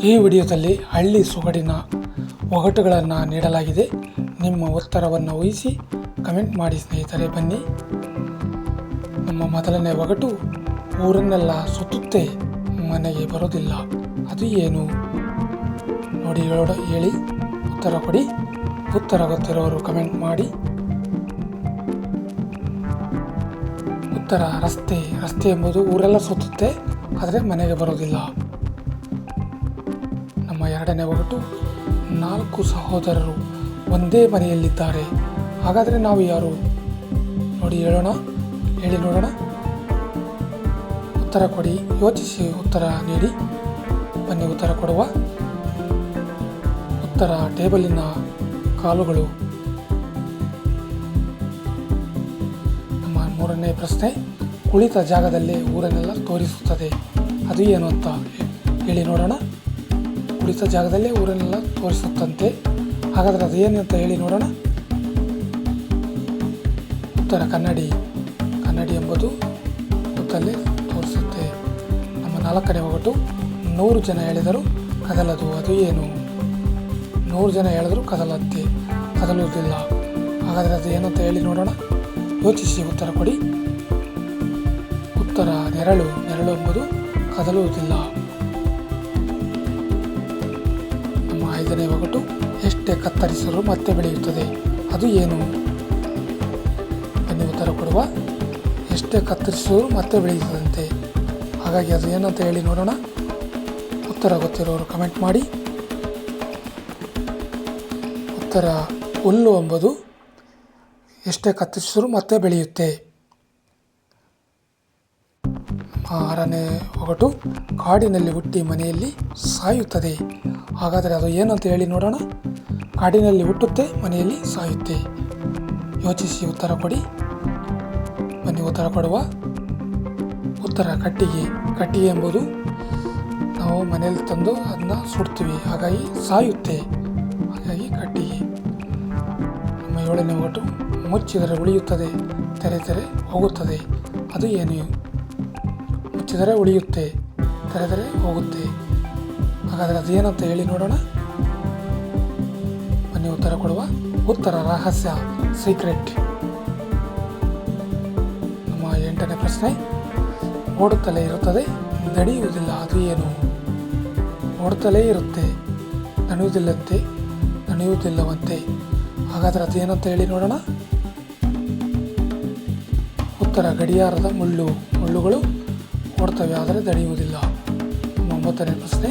ಈ ವಿಡಿಯೋದಲ್ಲಿ ಹಳ್ಳಿ ಸೊಗಡಿನ ಒಗಟುಗಳನ್ನು ನೀಡಲಾಗಿದೆ. ನಿಮ್ಮ ಉತ್ತರವನ್ನು ಊಹಿಸಿ ಕಮೆಂಟ್ ಮಾಡಿ ಸ್ನೇಹಿತರೆ. ಬನ್ನಿ. ನಮ್ಮ ಮೊದಲನೇ ಒಗಟು, ಊರನ್ನೆಲ್ಲ ಸುತ್ತುತ್ತೆ ಮನೆಗೆ ಬರೋದಿಲ್ಲ, ಅದು ಏನು? ನೋಡಿ ಹೇಳಿ, ಉತ್ತರ ಕೊಡಿ. ಉತ್ತರ ಗೊತ್ತಿರೋರು ಕಮೆಂಟ್ ಮಾಡಿ. ಉತ್ತರ ರಸ್ತೆ. ರಸ್ತೆ ಎಂಬುದು ಊರೆಲ್ಲ ಸುತ್ತುತ್ತೆ, ಆದರೆ ಮನೆಗೆ ಬರೋದಿಲ್ಲ. ನಮ್ಮ ಎರಡನೇ ಒಗಟು, 4 ಸಹೋದರರು ಒಂದೇ ಮನೆಯಲ್ಲಿದ್ದಾರೆ, ಹಾಗಾದರೆ ನಾವು ಯಾರು? ನೋಡಿ ಹೇಳಿ ನೋಡೋಣ. ಉತ್ತರ ಕೊಡಿ, ಯೋಚಿಸಿ ಉತ್ತರ ನೀಡಿ. ಬನ್ನಿ ಉತ್ತರ ಕೊಡುವ. ಉತ್ತರ ಟೇಬಲಿನ ಕಾಲುಗಳು. ನಮ್ಮ ಮೂರನೇ ಪ್ರಶ್ನೆ, ಕುಳಿತ ಜಾಗದಲ್ಲೇ ಊರನ್ನೆಲ್ಲ ತೋರಿಸುತ್ತದೆ, ಅದು ಏನು ಅಂತ ಹೇಳಿ ನೋಡೋಣ. ಕುಳಿತ ಜಾಗದಲ್ಲೇ ಊರನ್ನೆಲ್ಲ ತೋರಿಸುತ್ತಂತೆ, ಹಾಗಾದರೆ ಅದು ಏನು ಅಂತ ಹೇಳಿ ನೋಡೋಣ. ಉತ್ತರ ಕನ್ನಡಿ. ಕನ್ನಡಿ ಎಂಬುದು ಕೂತಲ್ಲೇ ತೋರಿಸುತ್ತೆ. ನಮ್ಮ ನಾಲ್ಕನೇ ಒಗಟು, 100 ಜನ ಹೇಳಿದರೂ ಕದಲದು, ಅದು ಏನು? 100 ಜನ ಹೇಳಿದರೂ ಕದಲುವುದಿಲ್ಲ, ಹಾಗಾದರೆ ಅದು ಏನಂತ ಹೇಳಿ ನೋಡೋಣ. ಯೋಚಿಸಿ ಉತ್ತರ ಕೊಡಿ. ಉತ್ತರ ನೆರಳು. ನೆರಳು ಎಂಬುದು ಕದಲುವುದಿಲ್ಲ. ನಮ್ಮ ಐದನೇ ಒಗಟು, ಎಷ್ಟೇ ಕತ್ತರಿಸಲು ಮತ್ತೆ ಬೆಳೆಯುತ್ತದೆ, ಅದು ಏನು? ಬನ್ನಿ ಉತ್ತರ ಕೊಡುವ. ಎಷ್ಟೇ ಕತ್ತರಿಸಲು ಮತ್ತೆ ಬೆಳೆಯುತ್ತದಂತೆ, ಹಾಗಾಗಿ ಅದು ಏನಂತ ಹೇಳಿ ನೋಡೋಣ. ಉತ್ತರ ಗೊತ್ತಿರೋರು ಕಮೆಂಟ್ ಮಾಡಿ. ಉತ್ತರ ಹುಲ್ಲು ಎಂಬುದು ಎಷ್ಟೇ ಕತ್ತರಿಸಿದರೂ ಮತ್ತೆ ಬೆಳೆಯುತ್ತೆ. ಆರನೇ ಒಗಟು, ಕಾಡಿನಲ್ಲಿ ಹುಟ್ಟಿ ಮನೆಯಲ್ಲಿ ಸಾಯುತ್ತದೆ, ಹಾಗಾದರೆ ಅದು ಏನಂತ ಹೇಳಿ ನೋಡೋಣ. ಕಾಡಿನಲ್ಲಿ ಹುಟ್ಟುತ್ತೆ, ಮನೆಯಲ್ಲಿ ಸಾಯುತ್ತೆ. ಯೋಚಿಸಿ ಉತ್ತರ ಕೊಡಿ. ಬನ್ನಿ ಉತ್ತರ ಕೊಡುವ. ಉತ್ತರ ಕಟ್ಟಿಗೆ. ಕಟ್ಟಿಗೆ ಎಂಬುದು ನಾವು ಮನೆಯಲ್ಲಿ ತಂದು ಅದನ್ನ ಸುಡ್ತೀವಿ, ಹಾಗಾಗಿ ಸಾಯುತ್ತೆ, ಹಾಗಾಗಿ ಕಟ್ಟಿಗೆ. ನಮ್ಮ ಏಳನೇ ಒಗಟು, ಮುಚ್ಚಿದರೆ ಉಳಿಯುತ್ತದೆ, ತೆರೆದರೆ ಹೋಗುತ್ತದೆ, ಅದು ಏನು? ಮುಚ್ಚಿದರೆ ಉಳಿಯುತ್ತೆ, ತೆರೆದರೆ ಹೋಗುತ್ತೆ, ಹಾಗಾದರೆ ಅದು ಏನಂತ ಹೇಳಿ ನೋಡೋಣ. ಬನ್ನಿ ಉತ್ತರ ಕೊಡುವ. ಉತ್ತರ ರಹಸ್ಯ, ಸೀಕ್ರೆಟ್. ನಮ್ಮ ಎಂಟನೇ ಪ್ರಶ್ನೆ, ಓಡುತ್ತಲೇ ಇರುತ್ತದೆ, ದಣಿಯುವುದಿಲ್ಲ, ಅದು ಏನು? ಓಡುತ್ತಲೇ ಇರುತ್ತೆ, ದಣಿಯುವುದಿಲ್ಲವಂತೆ, ಹಾಗಾದರೆ ಅದು ಏನಂತ ಹೇಳಿ ನೋಡೋಣ. ಉತ್ತರ ಗಡಿಯಾರದ ಮುಳ್ಳುಗಳು ಓಡ್ತವೆ, ಆದರೆ ದಣಿಯುವುದಿಲ್ಲ. ನಮ್ಮ 9ನೇ ಪ್ರಶ್ನೆ,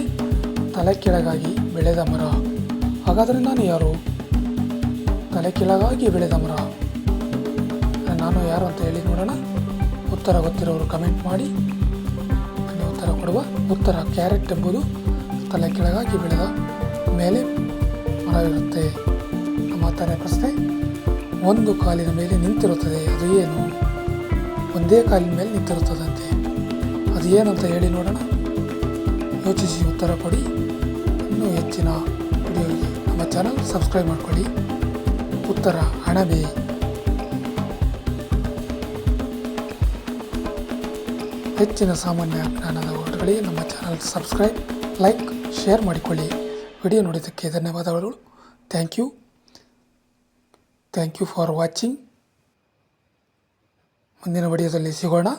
ತಲೆ ಕೆಳಗಾಗಿ ಬೆಳೆದ ಮರ, ಹಾಗಾದರೆ ನಾನು ಯಾರು? ತಲೆ ಕೆಳಗಾಗಿ ಬೆಳೆದ ಮರ, ನಾನು ಯಾರು ಅಂತ ಹೇಳಿ ನೋಡೋಣ. ಉತ್ತರ ಗೊತ್ತಿರೋರು ಕಮೆಂಟ್ ಮಾಡಿ. ಬನ್ನಿ ಉತ್ತರ ಕೊಡುವ. ಉತ್ತರ ಕ್ಯಾರೆಟ್ ಎಂಬುದು ತಲೆ ಕೆಳಗಾಗಿ ಬೆಳೆದ ಮೇಲೆ ಮರವಿರುತ್ತೆ. ನಮ್ಮ 10ನೇ ಪ್ರಶ್ನೆ, ಒಂದು ಕಾಲಿನ ಮೇಲೆ ನಿಂತಿರುತ್ತದೆ, ಅದು ಏನು? ಒಂದೇ ಕಾಲಿನ ಮೇಲೆ ನಿಂತಿರುತ್ತದಂತೆ, ಅದು ಏನಂತ ಹೇಳಿ ನೋಡೋಣ. ಯೋಚಿಸಿ ಉತ್ತರ ಕೊಡಿ. ಇನ್ನೂ ಹೆಚ್ಚಿನ ವಿಡಿಯೋಗೆ ನಮ್ಮ ಚಾನಲ್ ಸಬ್ಸ್ಕ್ರೈಬ್ ಮಾಡಿಕೊಳ್ಳಿ. ಉತ್ತರ ಅಣಬೆ. ಹೆಚ್ಚಿನ ಸಾಮಾನ್ಯ ಜ್ಞಾನದ ಒಗಟುಗಳಿಗೆ ನಮ್ಮ ಚಾನಲ್ ಸಬ್ಸ್ಕ್ರೈಬ್, ಲೈಕ್, ಶೇರ್ ಮಾಡಿಕೊಳ್ಳಿ. ವಿಡಿಯೋ ನೋಡಿದ್ದಕ್ಕೆ ಧನ್ಯವಾದಗಳು. Thank you for watching. ಮುಂದಿನ ವಿಡಿಯೋದಲ್ಲಿ ಸಿಗೋಣ.